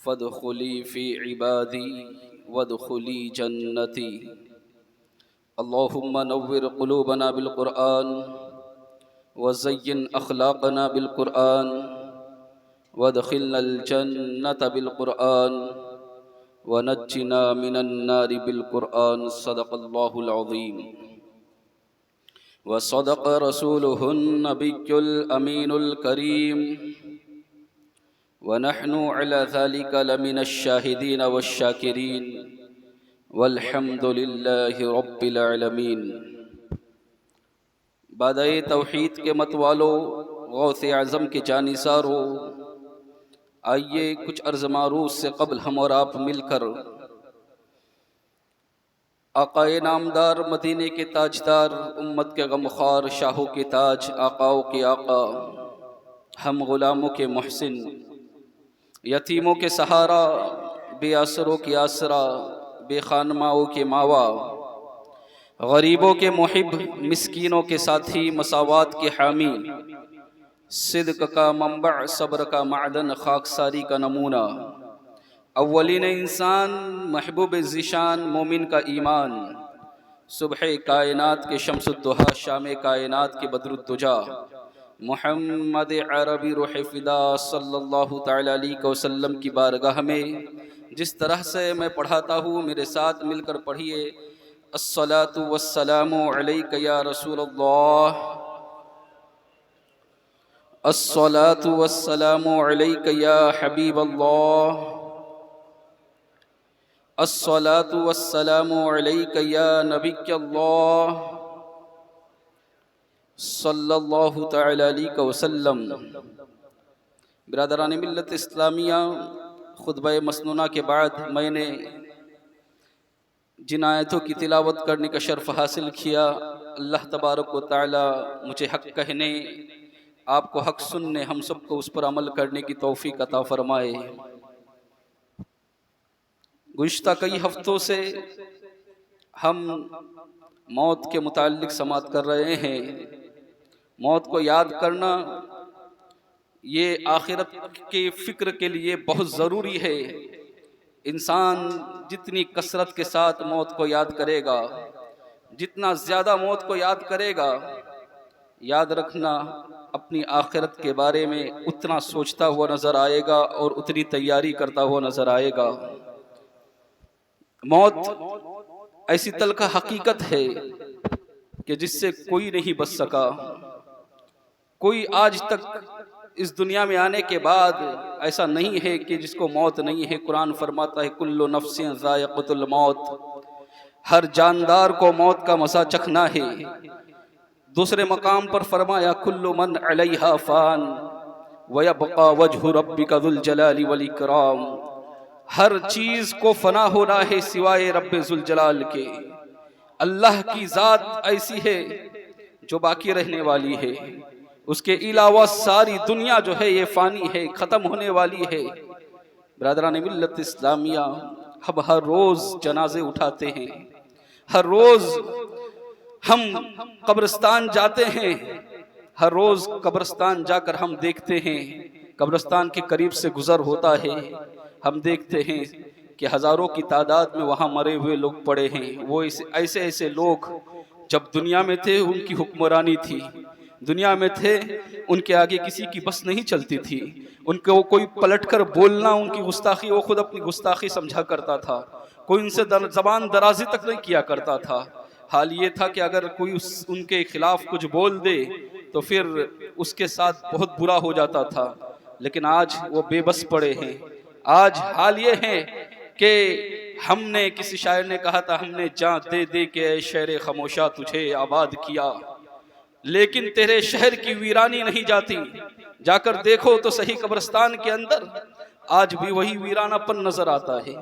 فادخلی فی عبادی وادخلی جنتی۔ اللہم نور قلوبنا بالقرآن وزین اخلاقنا بالقرآن وادخلنا الجنة بالقرآن ونجنا من النار بالقرآن۔ صدق اللہ العظیم وصدق رسوله النبی الامین الکریم ونحن على ذلك لمن الشاہدین والشاکرین والحمد للہ رب العالمین۔ بادئ توحید کے متوالو، غوث اعظم کے جانثارو، آئیے کچھ عرض معروض سے قبل ہم اور آپ مل کر آقائے نامدار، مدینے کے تاجدار، امت کے غمخوار، شاہوں کے تاج، آقاؤں کے آقا، ہم غلاموں کے محسن، یتیموں کے سہارا، بے آسروں کے آسرا، بے خانماؤں کے ماوا، غریبوں کے محب، مسکینوں کے ساتھی، مساوات کے حامی، صدق کا منبع، صبر کا معدن، خاکساری کا نمونہ، اولین انسان، محبوب ذیشان، مومن کا ایمان، صبح کائنات کے شمس الضحیٰ، شام کائنات کے بدر الدجا، محمد عربی روح فدا صلی اللہ تعالیٰ علیہ وسلم کی بارگاہ میں جس طرح سے میں پڑھاتا ہوں میرے ساتھ مل کر پڑھیے۔ الصلاۃ والسلام علیک یا رسول اللہ، الصلاۃ والسلام علیک یا حبیب اللہ، الصلاۃ والسلام علیک یا نبی اللہ صلی اللہ تعالی علیہ وسلم۔ برادران ملت اسلامیہ، خطبہ مسنونہ کے بعد میں نے جن آیتوں کی تلاوت کرنے کا شرف حاصل کیا، اللہ تبارک و تعالی مجھے حق کہنے، آپ کو حق سننے، ہم سب کو اس پر عمل کرنے کی توفیق عطا فرمائے۔ گزشتہ کئی ہفتوں سے ہم موت کے متعلق سماعت کر رہے ہیں۔ موت کو یاد کرنا یہ آخرت کے فکر کے لیے بہت ضروری ہے۔ انسان جتنی کثرت کے ساتھ موت کو یاد کرے گا، جتنا زیادہ موت کو یاد کرے گا، یاد رکھنا اپنی آخرت کے بارے میں اتنا سوچتا ہوا نظر آئے گا اور اتنی تیاری کرتا ہوا نظر آئے گا۔ موت ایسی تلخ حقیقت ہے کہ جس سے کوئی نہیں بچ سکا۔ کوئی آج تک اس دنیا میں آنے کے بعد ایسا نہیں ہے کہ جس کو موت نہیں ہے۔ قرآن فرماتا ہے کل نفس ذائقۃ الموت، ہر جاندار کو موت کا مزہ چکھنا ہے۔ دوسرے مقام پر فرمایا کل من علیہا فان ویبقی وجہ ربک ذو الجلال والاکرام، ہر چیز کو فنا ہونا ہے سوائے رب ذوالجلال کے۔ اللہ کی ذات ایسی ہے جو باقی رہنے والی ہے، اس کے علاوہ ساری دنیا جو ہے یہ فانی ہے، ختم ہونے والی ہے۔ برادران ملت اسلامیہ، ہم ہر روز جنازے اٹھاتے ہیں، ہر روز ہم قبرستان جاتے ہیں، ہر روز قبرستان جا کر ہم دیکھتے ہیں، قبرستان کے قریب سے گزر ہوتا ہے، ہم دیکھتے ہیں کہ ہزاروں کی تعداد میں وہاں مرے ہوئے لوگ پڑے ہیں۔ وہ ایسے لوگ جب دنیا میں تھے ان کی حکمرانی تھی، دنیا میں تھے ان کے آگے کسی کی بس نہیں چلتی تھی، ان کو کوئی پلٹ کر بولنا ان کی گستاخی، وہ خود اپنی گستاخی سمجھا کرتا تھا، کوئی ان سے زبان درازی تک نہیں کیا کرتا تھا۔ حال یہ تھا کہ اگر کوئی ان کے خلاف کچھ بول دے تو پھر اس کے ساتھ بہت برا ہو جاتا تھا، لیکن آج وہ بے بس پڑے ہیں۔ آج حال یہ ہے کہ ہم نے، کسی شاعر نے کہا تھا، ہم نے جاں دے دے کے اے شہر خاموشا تجھے آباد کیا، لیکن تیرے شہر کی ویرانی نہیں جاتی۔ جا کر دیکھو تو صحیح قبرستان کے اندر آج بھی وہی ویرانہ پن نظر آتا ہے،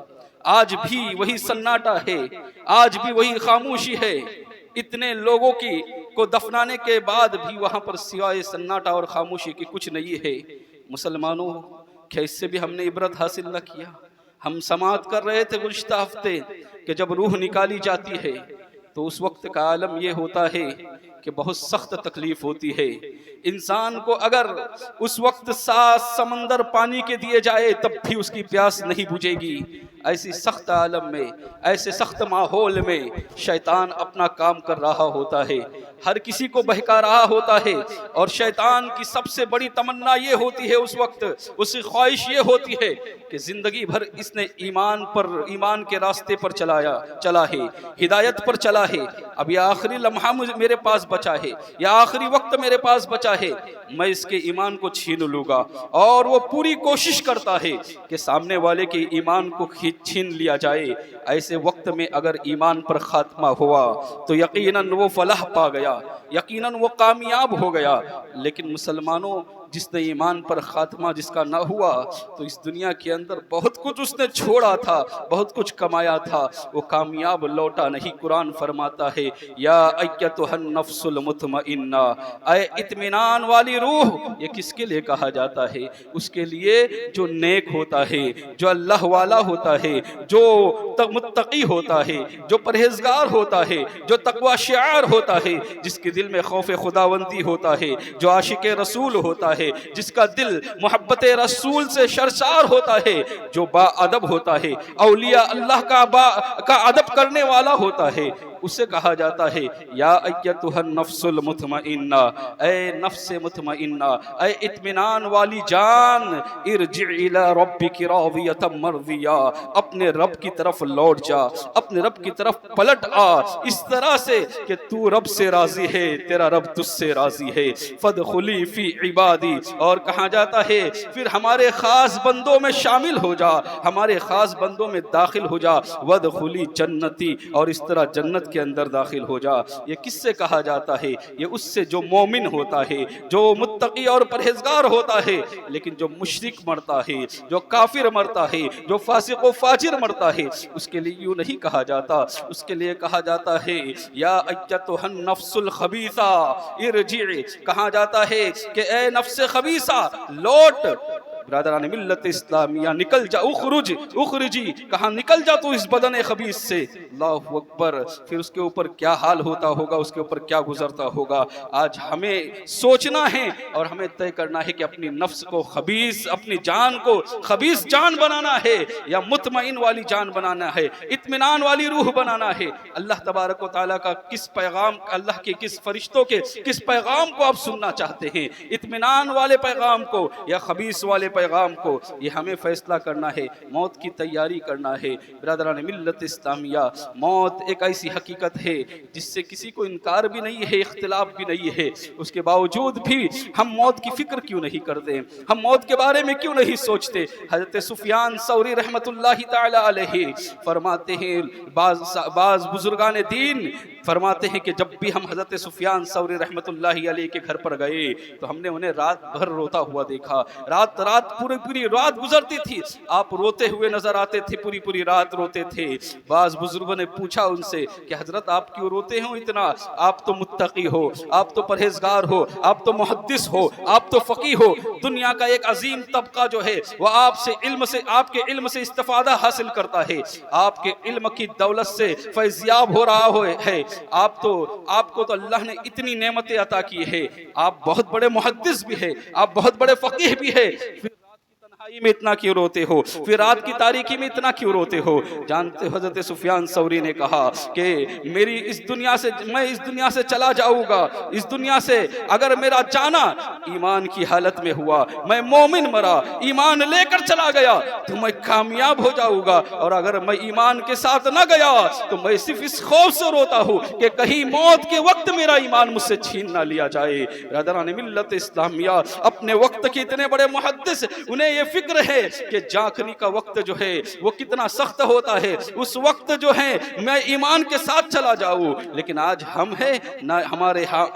آج بھی وہی سناٹا ہے، آج بھی وہی خاموشی ہے۔ اتنے لوگوں کو دفنانے کے بعد بھی وہاں پر سوائے سناٹا اور خاموشی کی کچھ نہیں ہے۔ مسلمانوں، کیا اس سے بھی ہم نے عبرت حاصل نہ کیا؟ ہم سماعت کر رہے تھے گزشتہ ہفتے کہ جب روح نکالی جاتی ہے تو اس وقت کا عالم یہ ہوتا ہے کہ بہت سخت تکلیف ہوتی ہے. انسان کو اگر اس وقت 7 سمندر پانی کے دیے جائے تب بھی اس کی پیاس نہیں بجھے گی. ایسی سخت عالم میں، ایسے سخت ماحول میں شیطان اپنا کام کر رہا ہوتا ہے، ہر کسی کو بہکا رہا ہوتا ہے. اور شیطان کی سب سے بڑی تمنا یہ ہوتی ہے، اس وقت اس کی خواہش یہ ہوتی ہے کہ زندگی بھر اس نے ایمان کے راستے پر چلا ہے، ہدایت پر چلا ہے. اب یہ آخری لمحہ میرے پاس بچا ہے، یا آخری وقت میرے پاس بچا ہے، میں اس کے ایمان کو چھین لوں گا. اور وہ پوری کوشش کرتا ہے کہ سامنے والے کے ایمان کو چھین لیا جائے. ایسے وقت میں اگر ایمان پر خاتمہ ہوا تو یقیناً وہ فلاح پا گیا، یقیناً وہ کامیاب ہو گیا. لیکن مسلمانوں، جس نے ایمان پر خاتمہ جس کا نہ ہوا تو اس دنیا کے اندر بہت کچھ اس نے چھوڑا تھا، بہت کچھ کمایا تھا، وہ کامیاب لوٹا نہیں. قرآن فرماتا ہے یا ایتھا النفس المطمئنہ، اے اطمینان والی روح. یہ کس کے لیے کہا جاتا ہے؟ اس کے لیے جو نیک ہوتا ہے، جو اللہ والا ہوتا ہے، جو متقی ہوتا ہے، جو پرہیزگار ہوتا ہے، جو تقوی شعار ہوتا ہے، جس کے دل میں خوف خداوندی ہوتا ہے، جو عاشق رسول ہوتا ہے، جس کا دل محبت رسول سے سرشار ہوتا ہے، جو با ادب ہوتا ہے، اولیاء اللہ کا ادب کرنے والا ہوتا ہے، اسے کہا جاتا ہے یا ایتھا النفس المطمئنہ، اے نفس مطمئنہ، اے اطمینان والی جان، ارجع الی ربک راضیۃ مرضیہ، اپنے رب کی طرف لوٹ جا، اپنے رب کی طرف پلٹ آ، اس طرح سے کہ تو رب سے راضی ہے، تیرا رب تجھ سے راضی ہے. فادخلی فی عبادی، اور کہا جاتا ہے پھر ہمارے خاص بندوں میں شامل ہو جا، ہمارے خاص بندوں میں داخل ہو جا. وادخلی جنتی، اور اس طرح جنت کے اندر داخل ہو جا. یہ کس سے کہا جاتا ہے؟ یہ اس سے جو مومن ہوتا ہے، جو متقی اور پرہیزگار ہوتا ہے. لیکن جو مشرک مرتا ہے، جو کافر مرتا ہے، جو فاسق و فاجر مرتا ہے، اس کے لیے یوں نہیں کہا جاتا. اس کے لیے کہا جاتا ہے یا ایتھا النفس الخبیثہ ارجع، کہا جاتا ہے کہ اے نفس خبیثہ لوٹ. برادران ملت اسلامیہ، نکل جا، اخرجی، کہاں نکل جا تو اس بدن خبیث سے. اللہ اکبر. پھر اس کے اوپر کیا حال ہوتا ہوگا، اس کے اوپر کیا گزرتا ہوگا. آج ہمیں سوچنا ہے اور ہمیں طے کرنا ہے کہ اپنی نفس کو خبیث، اپنی جان کو خبیث جان بنانا ہے یا مطمئن والی جان بنانا ہے، اطمینان والی روح بنانا ہے. اللہ تبارک و تعالیٰ کا کس پیغام، اللہ کے کس فرشتوں کے کس پیغام کو آپ سننا چاہتے ہیں؟ اطمینان والے پیغام کو یا خبیث والے پیغام کو؟ یہ ہمیں فیصلہ کرنا ہے، موت کی تیاری کرنا ہے. برادران ملت اسلامیہ، موت ایک ایسی حقیقت ہے جس سے کسی کو انکار بھی نہیں ہے، اختلاف بھی نہیں ہے. اس کے باوجود بھی ہم موت کی فکر کیوں نہیں کرتے؟ ہم موت کے بارے میں کیوں نہیں سوچتے؟ حضرت سفیان ثوری رحمت اللہ تعالی علیہ فرماتے ہیں، بعض بزرگان دین فرماتے ہیں کہ جب بھی ہم حضرت سفیان ثوری رحمت اللہ علیہ کے گھر پر گئے تو ہم نے انہیں رات بھر روتا ہوا دیکھا. پوری رات گزرتی تھی، آپ روتے ہوئے نظر آتے تھے، پوری رات روتے تھے. بعض بزرگوں نے پوچھا ان سے کہ حضرت آپ کیوں روتے ہیں اتنا؟ آپ تو متقی ہو، آپ تو پرہیزگار ہو، آپ تو محدث ہو، آپ تو فقیہ ہو. دنیا کا ایک عظیم طبقہ جو ہے وہ آپ کے علم سے استفادہ حاصل کرتا ہے، آپ کے علم کی دولت سے فیضیاب ہو رہا ہے. آپ کو تو اللہ نے اتنی نعمتیں عطا کی ہے، آپ بہت بڑے محدث بھی ہے، آپ بہت بڑے فقیہ بھی ہے، میں اتنا کیوں روتے ہو؟ پھر رات کی تاریکی میں اتنا کیوں روتے ہو؟ جانتے ہو حضرت سفیان ثوری نے کہا کہ میں اس دنیا سے چلا جاؤں گا. اس دنیا سے اگر میرا جانا ایمان کی حالت میں ہوا، میں مومن مرا، ایمان لے کر چلا گیا تو میں کامیاب ہو جاؤں گا. اور اگر میں ایمان کے ساتھ نہ گیا تو میں صرف اس خوف سے روتا ہوں کہ کہیں موت کے وقت میرا ایمان مجھ سے چھین نہ لیا جائے. برادران ملت اسلامیہ، اپنے وقت کے اتنے بڑے محدث، انہیں یہ فکر ہے کہ جاگنے کا وقت جو ہے وہ کتنا سخت ہوتا ہے، اس وقت جو ہے میں ایمان کے ساتھ چلا جاؤں. لیکن آج ہم ہیں نہ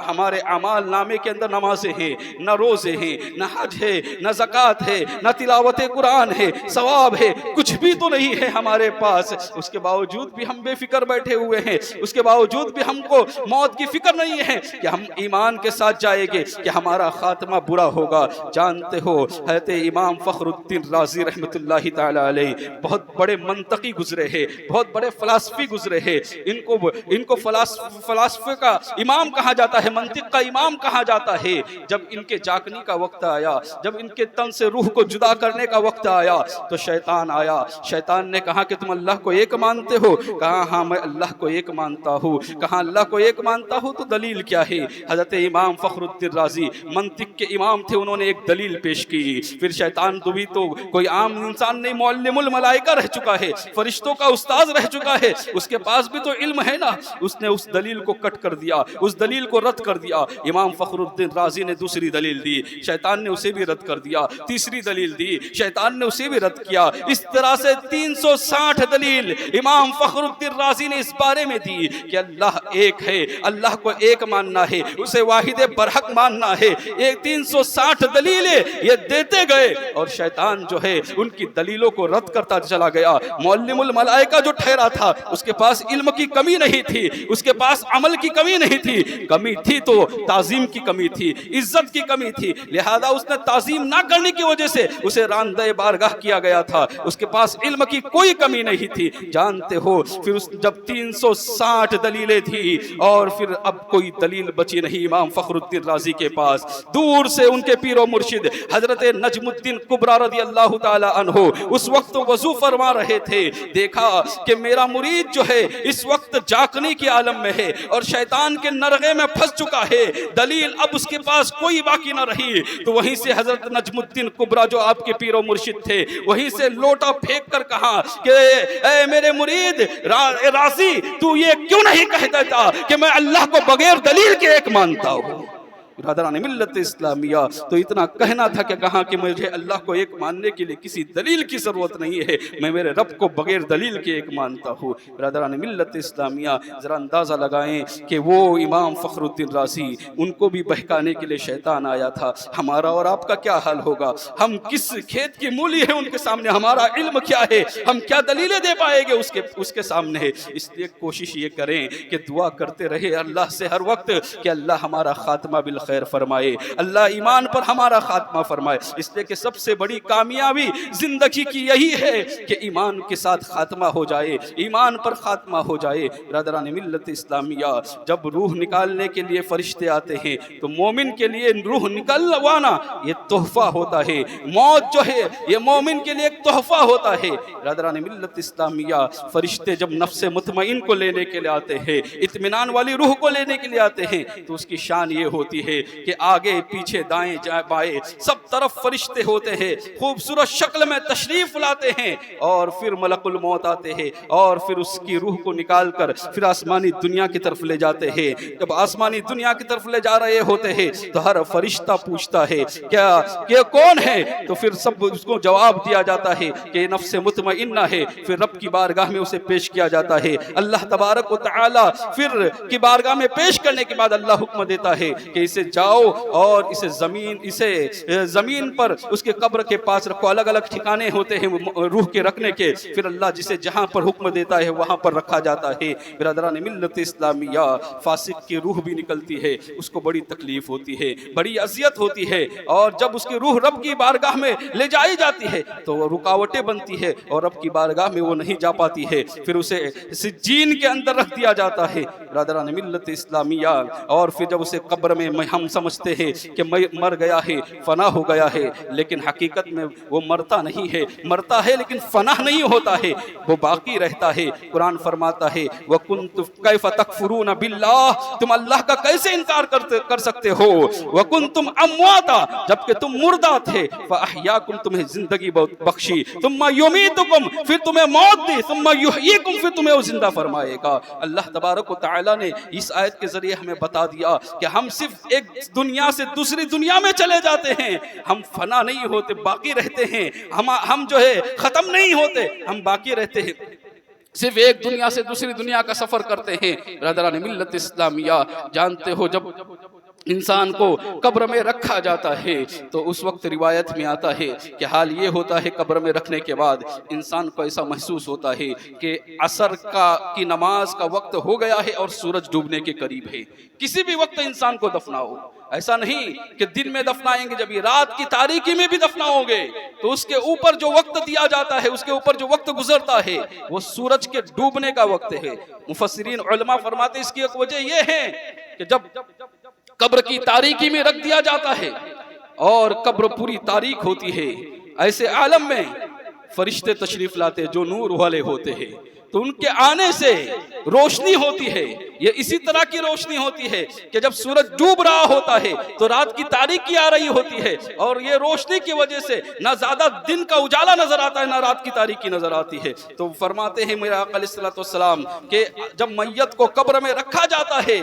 ہمارے اعمال نامے کے اندر نمازیں ہیں، نہ روزے ہیں، نہ حج ہے، نہ زکوٰۃ ہے، نہ تلاوت قرآن ہے، ثواب ہے، کچھ بھی تو نہیں ہے ہمارے پاس. اس کے باوجود بھی ہم بے فکر بیٹھے ہوئے ہیں، اس کے باوجود بھی ہم کو موت کی فکر نہیں ہے کہ ہم ایمان کے ساتھ جائیں گے کہ ہمارا خاتمہ برا ہوگا. جانتے ہو حضرت امام فخر فخر الدین رازی رحمۃ اللہ تعالی علیہ بہت بڑے منطقی گزرے ہیں، بہت بڑے فلسفی گزرے ہیں، ان کو فلسفے کا امام کہا جاتا ہے، منطق کا امام کہا جاتا ہے۔ جب ان کے جاگنے کا وقت آیا، جب ان کے تن سے روح کو جدا کرنے کا وقت آیا تو شیطان آیا، شیطان نے کہا کہ تم اللہ کو ایک مانتے ہو؟ کہا ہاں میں اللہ کو ایک مانتا ہوں۔ کہا اللہ کو ایک مانتا ہوں تو دلیل کیا ہے؟ حضرت امام فخر الدین رازی منطق کے امام تھے، انہوں نے ایک دلیل پیش کی۔ پھر شیطان تو بھی تو کوئی عام انسان نہیں، معلم الملائکہ رہ چکا ہے، فرشتوں کا استاذ رہ چکا ہے، اس کے پاس بھی تو علم ہے نا، اس نے اس دلیل کو کٹ کر دیا، اس دلیل کو رد کر دیا۔ امام فخر الدین رازی نے دوسری دلیل دی، شیطان نے اسے بھی رد کر دیا، تیسری دلیل دی، شیطان نے اسے بھی رد کیا۔ اس طرح سے 360 دلیل امام فخر الدین رازی نے اس بارے میں دی کہ اللہ ایک ہے، اللہ کو ایک ماننا ہے، اسے واحد برحق ماننا ہے۔ یہ 360 دلیلیں یہ دیتے گئے اور شیطان جو ہے ان کی دلیلوں کو رد کرتا چلا گیا۔ معلم الملائکہ جو ٹھہرا تھا اس کے پاس علم کی کمی نہیں تھی، اس کے پاس عمل کی کمی نہیں تھی، کمی تھی تو تعظیم کی کمی تھی، عزت کی کمی تھی، لہذا اس نے تعظیم نہ کرنے کی وجہ سے اسے راندہ بارگاہ کیا گیا تھا۔ اس کے پاس علم کی کوئی کمی نہیں تھی، جانتے ہو پھر جب 360 دلیلیں تھی اور پھر اب کوئی دلیل بچی نہیں امام فخر الدین رازی کے پاس۔ دور سے ان کے پیر و مرشد حضرت نجم الدین کبریٰ رضی اللہ تعالی عنہ اس وقت وضو فرما رہے تھے، دیکھا کہ میرا مرید جو ہے اس وقت جاگنے کی عالم میں ہے اور شیطان کے نرغے میں پھنس چکا ہے، دلیل اب اس کے پاس کوئی باقی نہ رہی۔ تو وہیں سے حضرت نجم الدین کبریٰ جو آپ کے پیر و مرشد تھے وہیں سے لوٹا پھینک کر کہا کہ اے میرے مرید رازی، تو یہ کیوں نہیں کہہ دیتا کہ میں اللہ کو بغیر دلیل کے ایک مانتا ہوں؟ برادران ملت اسلامیہ تو اتنا کہنا تھا کہ کہا کہ مجھے اللہ کو ایک ماننے کے لیے کسی دلیل کی ضرورت نہیں ہے، میں میرے رب کو بغیر دلیل کے ایک مانتا ہوں۔ برادران ملت اسلامیہ ذرا اندازہ لگائیں کہ وہ امام فخر الدین رازی ان کو بھی بہکانے کے لیے شیطان آیا تھا، ہمارا اور آپ کا کیا حال ہوگا؟ ہم کس کھیت کی مولی ہیں ان کے سامنے؟ ہمارا علم کیا ہے؟ ہم کیا دلیلیں دے پائیں گے اس کے سامنے؟ اس لیے کوشش یہ کریں کہ دعا کرتے رہے اللہ سے ہر وقت کہ اللہ ہمارا خاتمہ بالخیر فرمائے، اللہ ایمان پر ہمارا خاتمہ فرمائے۔ اس لیے کہ سب سے بڑی کامیابی زندگی کی یہی ہے کہ ایمان کے ساتھ خاتمہ ہو جائے، ایمان پر خاتمہ ہو جائے۔ برادران ملت اسلامیہ جب روح نکالنے کے لیے فرشتے آتے ہیں تو مومن کے لیے روح نکلوانا یہ تحفہ ہوتا ہے، موت جو ہے یہ مومن کے لیے ایک تحفہ ہوتا ہے۔ برادران ملت اسلامیہ فرشتے جب نفس مطمئن کو لینے کے لیے آتے ہیں، اطمینان والی روح کو لینے کے لیے آتے ہیں تو اس کی شان یہ ہوتی ہے کہ آگے پیچھے دائیں بائیں سب طرف فرشتے ہوتے ہیں، خوبصورت شکل میں تشریف لاتے ہیں، اور پھر ملک الموت آتے ہیں اور پھر اس کی روح کو نکال کر پھر آسمانی دنیا کی طرف لے جاتے ہیں۔ جب آسمانی دنیا کی طرف لے جا رہے ہوتے ہیں تو ہر فرشتہ پوچھتا ہے کیا یہ کون ہے؟ تو پھر سب اس کو جواب دیا جاتا ہے کہ یہ نفس مطمئنہ ہے۔ پھر رب کی بارگاہ میں اسے پیش کیا جاتا ہے، اللہ تبارک و تعالی پھر کی بارگاہ میں پیش کرنے کے بعد اللہ حکم دیتا ہے کہ اسے جاؤ اور اسے زمین پر اس کے قبر کے پاس رکھو۔ الگ الگ ٹھکانے ہوتے ہیں روح کے رکھنے کے، پھر اللہ جسے جہاں پر حکم دیتا ہے وہاں پر رکھا جاتا ہے۔ برادران ملت اسلامیہ فاسق کی روح بھی نکلتی ہے، اس کو بڑی تکلیف ہوتی ہے، بڑی اذیت ہوتی ہے، اور جب اس کی روح رب کی بارگاہ میں لے جائی جاتی ہے تو وہ رکاوٹیں بنتی ہے اور رب کی بارگاہ میں وہ نہیں جا پاتی ہے، پھر اسے سجین کے اندر رکھ دیا جاتا ہے۔ برادران ملت اسلامیہ اور پھر جب اسے قبر میں ہم سمجھتے ہیں کہ مر گیا ہے، فنا ہو گیا ہے، لیکن حقیقت میں وہ مرتا نہیں ہے، مرتا ہے لیکن فنا نہیں ہوتا ہے، وہ باقی رہتا ہے۔ قرآن فرماتا ہے وَكُنْتُمْ كَيْفَ تَكْفُرُونَ بِاللَّهِ، تم اللہ کا کیسے انکار کر سکتے ہو؟ وَكُنْتُمْ أَمْوَاتًا، جبکہ تم مردہ تھے، فَأَحْيَاكُمْ، تمہیں زندگی بخشی، ثُمَّ يُمِيتُكُمْ، پھر تمہیں موت دی، ثُمَّ يُحْيِيكُمْ، پھر تمہیں وہ زندہ فرمائے گا۔ اللہ تبارک و تعالی نے اس آیت کے ذریعے ہمیں بتا دیا کہ ہم صرف ایک دنیا سے دوسری دنیا میں چلے جاتے ہیں، ہم فنا نہیں ہوتے، باقی رہتے ہیں، ہم جو ہے ختم نہیں ہوتے، ہم باقی رہتے ہیں، صرف ایک دنیا سے دوسری دنیا کا سفر کرتے ہیں۔ برادران ملت اسلامیہ جانتے ہو جب انسان کو قبر میں رکھا جاتا ہے تو اس وقت روایت میں آتا ہے کہ حال یہ ہوتا ہے قبر میں رکھنے کے بعد انسان کو ایسا محسوس ہوتا ہے کہ عصر کی نماز کا وقت ہو گیا ہے اور سورج ڈوبنے کے قریب ہے۔ کسی بھی وقت انسان کو دفناؤ، ایسا نہیں کہ دن میں دفنائیں گے، جب یہ رات کی تاریکی میں بھی دفناؤ گے تو اس کے اوپر جو وقت دیا جاتا ہے، اس کے اوپر جو وقت گزرتا ہے وہ سورج کے ڈوبنے کا وقت ہے۔ مفسرین علماء فرماتے ہیں اس کی ایک وجہ یہ ہے کہ جب قبر کی تاریکی میں رکھ دیا جاتا ہے اور قبر پوری تاریک ہوتی ہے، ایسے عالم میں فرشتے تشریف لاتے جو نور والے ہوتے ہیں، تو ان کے آنے سے روشنی ہوتی ہے۔ یہ اسی طرح کی روشنی ہوتی ہے کہ جب سورج ڈوب رہا ہوتا ہے تو رات کی تاریکی آ رہی ہوتی ہے، اور یہ روشنی کی وجہ سے نہ زیادہ دن کا اجالا نظر آتا ہے نہ رات کی تاریکی نظر آتی ہے۔ تو فرماتے ہیں میرے آقا علیہ السلام کہ جب میت کو قبر میں رکھا جاتا ہے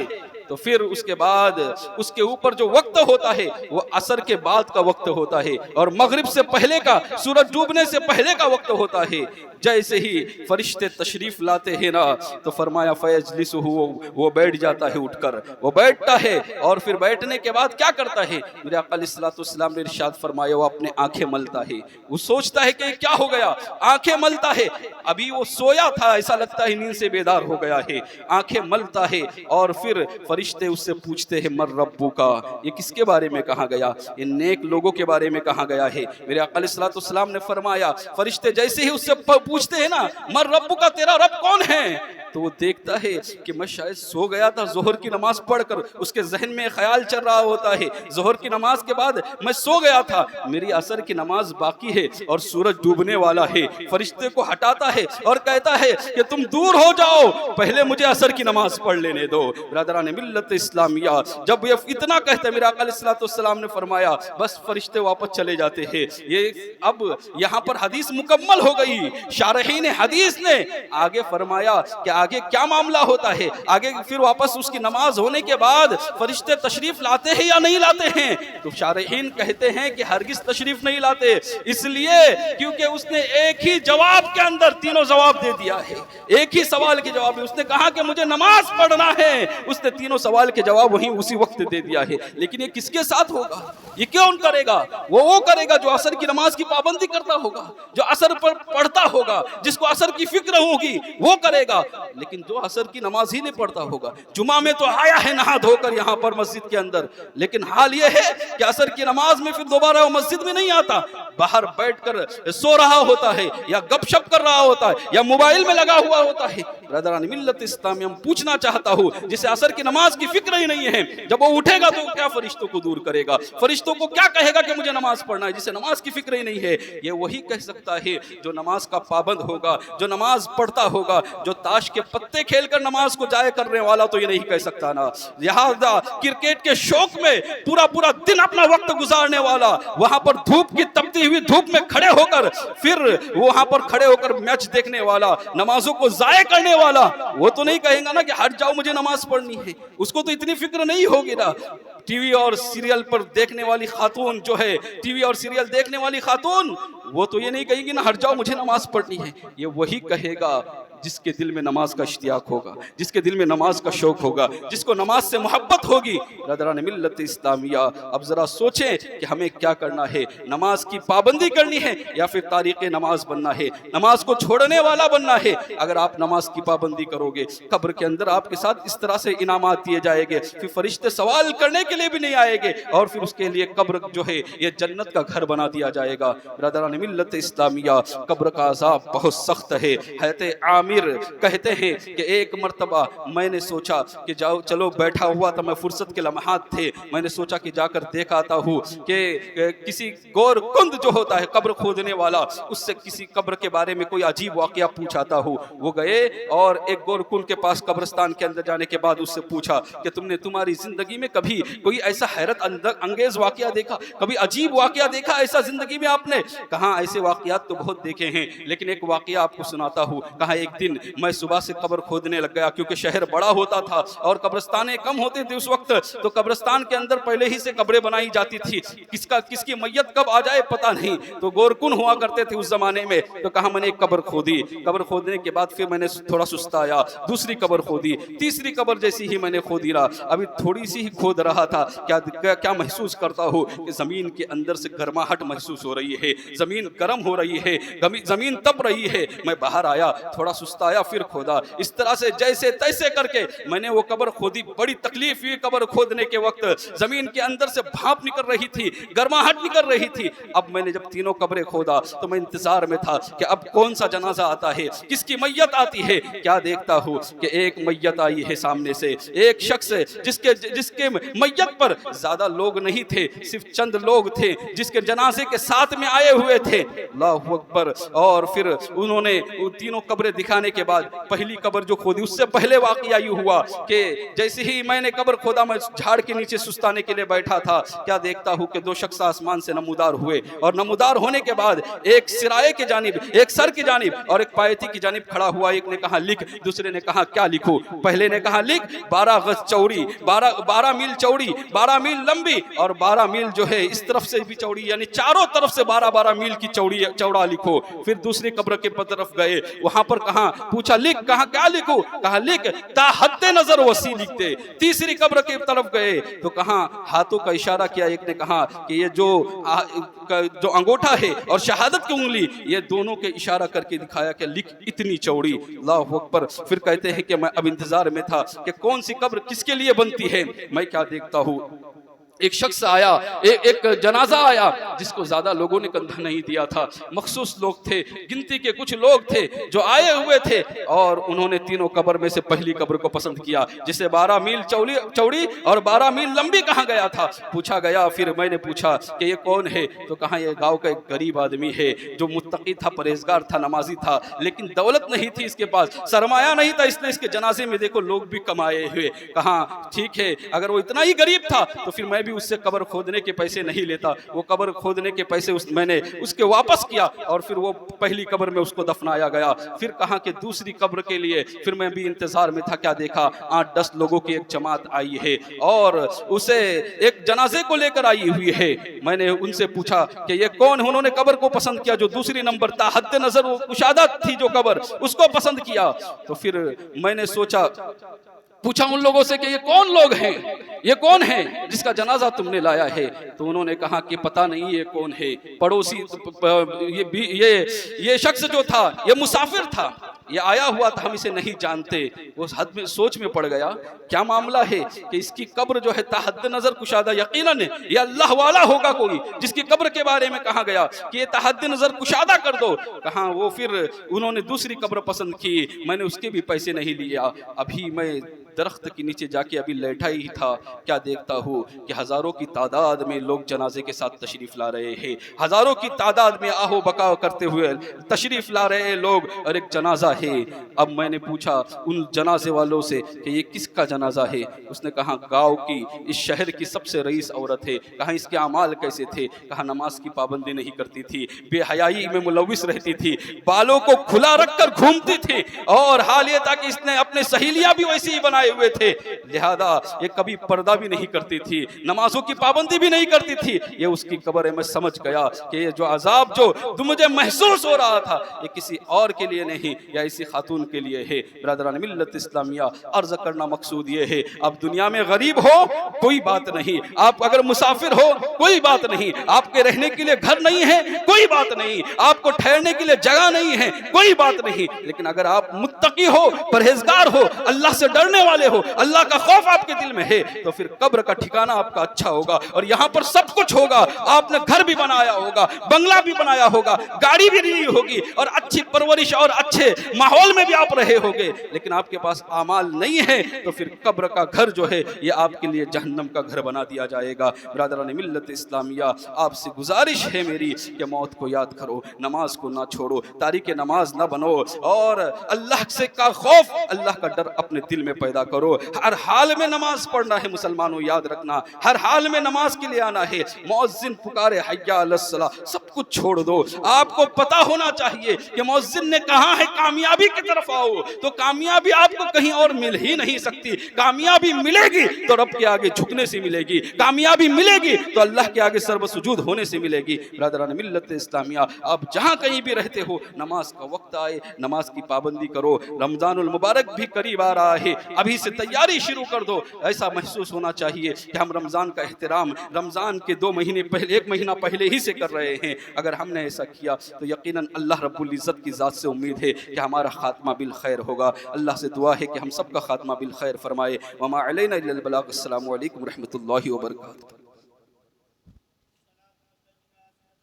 تو پھر اس کے بعد اس کے اوپر جو وقت ہوتا ہے وہ عصر کے بعد کا وقت ہوتا ہے، اور مغرب سے پہلے کا، سورج ڈوبنے سے پہلے کا وقت ہوتا ہے۔ جیسے ہی فرشتے تشریف لاتے ہیں نا تو فرمایا فیجلسہ، وہ بیٹھ جاتا ہے، اٹھ کر وہ بیٹھتا ہے، اور پھر بیٹھنے کے بعد کیا کرتا ہے؟ میرے آقا علیہ السلام نے ارشاد فرمایا وہ اپنے آنکھیں ملتا ہے۔ وہ سوچتا ہے کہ کیا ہو گیا، آنکھیں ملتا ہے، ابھی وہ سویا تھا، ایسا لگتا ہے نیند سے بیدار ہو گیا ہے، آنکھیں ملتا ہے، اور پھر فرشتے اس سے پوچھتے ہیں من ربک، یہ کس کے بارے میں کہا گیا؟ ان نیک لوگوں کے بارے میں کہا گیا ہے۔ میرے آقا علیہ السلام نے فرمایا، فرشتے جیسے ہی اس سے پوچھتے ہیں نا من ربک، تیرا رب کون ہے؟ تو وہ دیکھتا ہے کہ میں شاید سو گیا تھا ظہر کی نماز پڑھ کر، اس کے ذہن میں خیال چل رہا ہوتا ہے ظہر کی نماز کے بعد میں سو گیا تھا، میری عصر کی نماز باقی ہے اور سورج ڈوبنے والا ہے۔ فرشتے کو ہٹاتا ہے اور کہتا ہے کہ تم دور ہو جاؤ، پہلے مجھے عصر کی نماز پڑھ لینے دو۔ برادران ملت اسلامیہ، جب یہ اتنا کہتے ہیں، میرے آقا علیہ السلام نے فرمایا بس فرشتے واپس چلے جاتے ہیں۔ یہ اب یہاں پر حدیث مکمل ہو گئی، شارحین حدیث نے آگے فرمایا کہ آگے کیا معاملہ ہوتا ہے، آگے پھر واپس اس کی نماز ہونے کے بعد فرشتے تشریف لاتے ہیں یا نہیں لاتے ہیں؟ تو شارحین کہتے ہیں کہ ہرگز تشریف نہیں لاتے، اس لیے کیونکہ اس نے ایک ہی جواب کے اندر تینوں جواب دے دیا ہے، ایک ہی سوال کے جواب میں اس نے کہا کہ مجھے نماز پڑھنا ہے، اس نے تینوں سوال کے جواب وہیں اسی وقت دے دیا ہے۔ لیکن یہ کس کے ساتھ ہوگا؟ یہ کون کرے گا؟ وہ کرے گا جو عصر کی نماز کی پابندی کرتا ہوگا، جو عصر پر پڑھتا ہوگا، جس کو عصر کی فکر ہوگی وہ کرے گا۔ لیکن جو عصر کی نماز ہی نہیں پڑھتا ہوگا، جمعہ میں تو آیا ہے نہا دھو کر یہاں پر مسجد کے اندر، لیکن حال یہ ہے کہ عصر کی نماز میں پھر دوبارہ وہ مسجد میں نہیں آتا، باہر بیٹھ کر سو رہا ہوتا ہے یا گپ شپ کر رہا ہوتا ہے یا موبائل میں لگا ہوا ہوتا ہے۔ برادران ملت اسلامی، ہم پوچھنا چاہتا ہوں جسے عصر کی نماز کی فکر ہی نہیں ہے، جب وہ اٹھے گا تو کیا فرشتوں کو دور کرے گا؟ فرشتوں کو کیا کہے گا کہ مجھے نماز پڑھنا ہے؟ جسے نماز کی فکر ہی نہیں ہے، یہ وہی کہہ سکتا ہے جو نماز کا پابند ہوگا، جو نماز پڑھتا ہوگا۔ جو تاش کے پتے کھیل کر نماز کو ضائع کرنے والا تو یہ نہیں کہہ سکتا نا، لہذا کرکٹ کے شوق میں پورا دن اپنا وقت گزارنے والا، وہاں پر دھوپ کی تپتی ہوئی دھوپ میں کھڑے ہو کر پھر وہاں پر کھڑے ہو کر میچ دیکھنے والا، نمازوں کو ضائع کرنے والا، وہ تو نہیں کہے گا نا کہ ہٹ جاؤ مجھے نماز پڑھنی ہے، اس کو تو اتنی فکر نہیں ہوگی نا۔ ٹی وی اور سیریل پر دیکھنے والی خاتون جو ہے، ٹی وی اور سیریل دیکھنے والی خاتون، وہ تو یہ نہیں کہے گی نا ہٹ جاؤ مجھے نماز پڑھنی ہے، یہ وہی کہے گا جس کے دل میں نماز کا اشتیاق ہوگا، جس کے دل میں نماز کا شوق ہوگا، جس کو نماز سے محبت ہوگی۔ برادران ملت اسلامیہ، اب ذرا سوچیں کہ ہمیں کیا کرنا ہے، نماز کی پابندی کرنی ہے یا پھر تاریخ نماز بننا ہے، نماز کو چھوڑنے والا بننا ہے۔ اگر آپ نماز کی پابندی کرو گے، قبر کے اندر آپ کے ساتھ اس طرح سے انعامات دیے جائیں گے، پھر فرشتے سوال کرنے کے لیے بھی نہیں آئیں گے، اور پھر اس کے لیے قبر جو ہے یہ جنت کا گھر بنا دیا جائے گا۔ برادران ملت اسلامیہ، قبر کا عذاب بہت سخت ہے۔ حضرت عامر کہتے ہیں کہ ایک مرتبہ میں نے سوچا کہ جاؤ چلو، بیٹھا ہوا تھا میں، فرصت کے لمحات تھے، میں نے سوچا کہ جا کر دیکھ آتا ہوں کہ کسی گور کند جو ہوتا ہے قبر کھودنے والا، اس سے کسی قبر کے بارے میں کوئی عجیب واقعہ پوچھاتا ہوں۔ وہ گئے اور ایک گور کند کے پاس قبرستان کے اندر جانے کے بعد اس سے پوچھا کہ تمہاری زندگی میں کبھی کوئی ایسا حیرت انگیز واقعہ دیکھا، کبھی عجیب واقعہ دیکھا ایسا زندگی میں آپ نے؟ کہا ایسے واقعات تو بہت دیکھے ہیں، لیکن ایک واقعہ آپ کو سناتا ہوں۔ کہا ایک دن میں صبح سے قبر کھودنے لگ گیا، کیونکہ شہر بڑا ہوتا تھا اور قبرستانیں کم ہوتے تھے اس وقت، تو قبرستان کے اندر پہلے ہی سے قبریں بنائی جاتی تھی، کس کی میت کب آ جائے پتہ نہیں، تو گورکن ہوا کرتے تھے اس زمانے میں۔ تو کہا میں نے ایک قبر کھودی، قبر کھودنے کے بعد پھر میں نے تھوڑا سستایا، دوسری قبر کھودی، تیسری قبر جیسی ہی میں نے کھودی رہا، ابھی تھوڑی سی ہی کھود رہا تھا، کیا محسوس کرتا ہوں کہ زمین کے اندر سے گرماہٹ محسوس ہو رہی ہے، زمین گرم ہو رہی ہے، زمین تپ رہی ہے۔ میں باہر آیا، تھوڑا سستایا، پھر کھودا، اس طرح سے جیسے تیسے کر کے میں نے وہ قبر کھودی۔ بڑی تکلیف ہوئی قبر کھودنے کے وقت، زمین کے اندر سے بھاپ نکل رہی تھی، گرماہٹ نکل رہی تھی۔ اب میں نے جب تینوں قبریں کھودا تو میں انتظار میں تھا کہ اب کون سا جنازہ آتا ہے، کس کی میت آتی ہے۔ کیا دیکھتا ہوں کہ ایک میت آئی ہے سامنے سے، ایک شخص جس کے میت پر زیادہ لوگ نہیں تھے، صرف چند لوگ تھے جس کے جنازے کے ساتھ میں آئے ہوئے تھے۔ اللہ اکبر۔ اور پھر انہوں نے تینوں قبریں دکھانے کے بعد پہلی قبر جو کھودی، اس سے پہلے واقعہ یہ ہوا کہ جیسے ہی میں نے قبر کھودا، میں جھاڑ کے نیچے سستانے کے لیے بیٹھا تھا، کیا دیکھتا ہوں کہ دو شخص آسمان سے نمودار ہوئے، اور نمودار ہونے کے بعد ایک سرائے کی جانب، ایک سر کی جانب اور ایک پایتی کی جانب کھڑا ہوا۔ ایک نے کہا لکھ، دوسرے نے کہا کیا لکھوں؟ پہلے نے کہا لکھ 12 گز چوڑی، 12 میل چوڑی، 12 میل لمبی اور 12 میل جو ہے اس طرف سے بھی چوڑی، یعنی چاروں طرف سے 12 میل کی چوڑا لکھو۔ پھر دوسری قبر کے طرف گئے، وہاں پر کہا، پوچھا لکھ، کہا کیا لکھوں؟ کہا لکھ تا حد نظر وسیع لکھ دے۔ تیسری قبر کی طرف گئے تو کہا، ہاتھوں کا اشارہ کیا، ایک نے کہا کہ یہ جو انگوٹھا ہے اور شہادت کی انگلی، یہ دونوں کے اشارہ کر کے دکھایا کہ لکھ اتنی چوڑی۔ اللہ اکبر۔ پھر کہتے ہیں کہ میں اب انتظار میں تھا کہ کون سی قبر کس کے لیے بنتی ہے۔ میں کیا دیکھتا ہوں، ایک شخص آیا، ایک جنازہ آیا جس کو زیادہ لوگوں نے کندھا نہیں دیا تھا، مخصوص لوگ تھے، گنتی کے کچھ لوگ تھے جو آئے ہوئے تھے، اور انہوں نے تینوں قبر میں سے پہلی قبر کو پسند کیا، جسے 12 میل چوڑی اور 12 میل لمبی کہا گیا تھا۔ پوچھا گیا، پھر میں نے پوچھا کہ یہ کون ہے؟ تو کہا یہ گاؤں کا ایک غریب آدمی ہے جو متقی تھا، پرہیزگار تھا، نمازی تھا، لیکن دولت نہیں تھی اس کے پاس، سرمایہ نہیں تھا، اس نے اس کے جنازے میں دیکھو لوگ بھی کمائے ہوئے۔ کہا ٹھیک ہے، اگر وہ اتنا ہی غریب تھا تو پھر میں بھی اس سے قبر کھودنے کے پیسے نہیں لیتا۔ وہ قبر کھودنے کے پیسے میں نے اس کے واپس کیا، اور پھر وہ پہلی قبر میں اس کو دفنایا گیا۔ پھر کہا کہ دوسری قبر کے لیے پھر میں بھی انتظار میں تھا، کیا دیکھا 8-10 لوگوں کی ایک جماعت آئی ہے اور اسے ایک جنازے کو لے کر آئی ہوئی ہے۔ میں نے ان سے پوچھا کہ یہ کون؟ انہوں نے قبر کو پسند کیا جو دوسری نمبر تا حد نظر کشادہ تھی جو قبر، اس کو پسند کیا۔ تو پھر میں نے سوچا، پوچھا ان لوگوں سے کہ یہ کون لوگ ہیں، یہ کون ہے جس کا جنازہ تم نے لایا ہے؟ تو انہوں نے کہا کہ پتہ نہیں یہ کون ہے، پڑوسی یہ شخص جو تھا یہ مسافر تھا، یہ آیا ہوا تھا، ہم اسے نہیں جانتے۔ وہ حد میں سوچ میں پڑ گیا، کیا معاملہ ہے کہ اس کی قبر جو ہے تا حد نظر کشادہ، یقیناً یہ اللہ والا ہوگا کوئی جس کی قبر کے بارے میں کہا گیا کہ یہ تا حد نظر کشادہ کر دو۔ کہاں وہ پھر انہوں نے دوسری قبر پسند کی، میں نے اس کے بھی پیسے نہیں لیا۔ ابھی میں درخت کے نیچے جا کے ابھی لیٹا ہی تھا، کیا دیکھتا ہوں کہ ہزاروں کی تعداد میں لوگ جنازے کے ساتھ تشریف لا رہے ہیں، ہزاروں کی تعداد میں آہو بکاؤ کرتے ہوئے تشریف لا رہے لوگ، اور ایک جنازہ ہے۔ اب میں نے پوچھا ان جنازے والوں سے کہ یہ کس کا جنازہ ہے؟ اس نے کہا گاؤں کی، اس شہر کی سب سے رئیس عورت ہے۔ کہا اس کے اعمال کیسے تھے؟ کہا نماز کی پابندی نہیں کرتی تھی، بے حیائی میں ملوث رہتی تھی، بالوں کو کھلا رکھ کر گھومتی تھی، اور حال یہ تھا کہ اس نے اپنے سہیلیاں بھی ویسے ہی بنائے ہوئے تھے، لہذا یہ کبھی پردہ بھی نہیں کرتی تھی، نمازوں کی پابندی بھی نہیں کرتی تھی۔ یہ اس کی قبر ہے۔ میں سمجھ گیا کہ یہ جو عذاب جو مجھے محسوس ہو رہا تھا یہ کسی اور کے لیے نہیں، یا اسی خاتون کے لیے ہے۔ برادران ملت اسلامیہ، عرض کرنا مقصود یہ ہے، اب دنیا میں غریب ہو کوئی بات نہیں، آپ اگر مسافر ہو کوئی بات نہیں، آپ کے رہنے کے لیے گھر نہیں ہے کوئی بات نہیں، آپ کو ٹھہرنے کے لیے جگہ نہیں ہے کوئی بات نہیں، لیکن اگر آپ متقی ہو، پرہیزگار ہو، اللہ سے ڈرنے والے ہو، اللہ کا خوف آپ کے دل میں ہے، تو پھر قبر کا ٹھکانہ آپ کا اچھا ہوگا، اور یہاں پر سب کچھ ہوگا۔ آپ نے گھر بھی بنایا ہوگا، بنگلہ بھی بنایا ہوگا، گاڑی بھی لی ہوگی، اور اچھی پرورش اور اچھے ماحول میں بھی آپ رہے ہوگے، لیکن آپ کے پاس اعمال نہیں ہے تو پھر قبر کا گھر جو ہے یہ آپ کے لیے جہنم کا گھر بنا دیا جائے گا۔ برادران ملت اسلامیہ، آپ سے گزارش ہے میری کہ موت کو یاد کرو، نماز کو نہ چھوڑو، تاریک نماز نہ بنو، اور اللہ سے کا خوف، اللہ کا ڈر اپنے دل میں پیدا کرو۔ ہر حال میں نماز پڑھنا ہے مسلمانوں، یاد رکھنا، ہر حال میں نماز کے لیے آنا ہے۔ مؤذن پکارے حی علی الصلاۃ، سب سب کچھ چھوڑ دو. آپ کو پتا ہونا چاہیے کہ مؤذن نے کہا ہے کامیابی کی طرف آؤ, تو کامیابی آپ کو کہیں اور مل ہی نہیں سکتی. کامیابی ملے گی تو رب کے آگے جھکنے سے ملے گی, کامیابی ملے گی تو اللہ کے آگے سر بسجود ہونے سے ملے گی. برادران ملت اسلامیہ, آپ جہاں کہیں بھی رہتے ہو, نماز کا وقت آئے نماز کی پابندی کرو. رمضان المبارک بھی قریب آ رہا ہے, ابھی سے تیاری شروع کر دو. ایسا محسوس ہونا چاہیے کہ ہم رمضان کا احترام رمضان کے 2 مہینے پہلے, 1 مہینہ پہلے ہی سے کر رہے ہیں. اگر ہم نے ایسا کیا تو یقیناً اللہ رب العزت کی ذات سے امید ہے کہ ہمارا خاتمہ بالخیر ہوگا. اللہ سے دعا ہے کہ ہم سب کا خاتمہ بالخیر فرمائے. وما علینا الا البلاغ. السلام علیکم ورحمۃ اللہ وبرکاتہ.